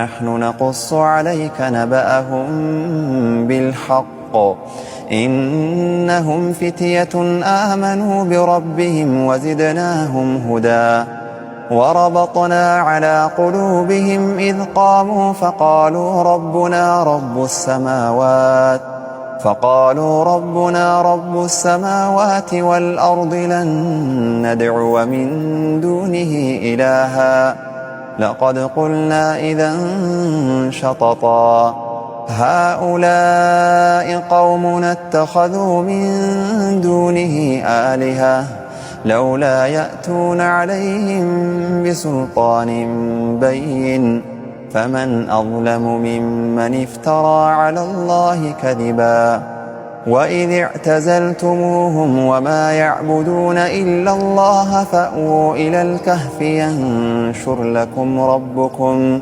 نحن نقص عليك نبأهم بالحق إنهم فتية آمنوا بربهم وزدناهم هدى وربطنا على قلوبهم إذ قاموا فقالوا ربنا رب السماوات والأرض لن ندعو من دونه إلها لقد قلنا إذا شططا هؤلاء قومنا اتخذوا من دونه آلهة لولا يأتون عليهم بسلطان بين فمن أظلم ممن افترى على الله كذبا وإذ اعتزلتموهم وما يعبدون إلا الله فأووا إلى الكهف ينشر لكم ربكم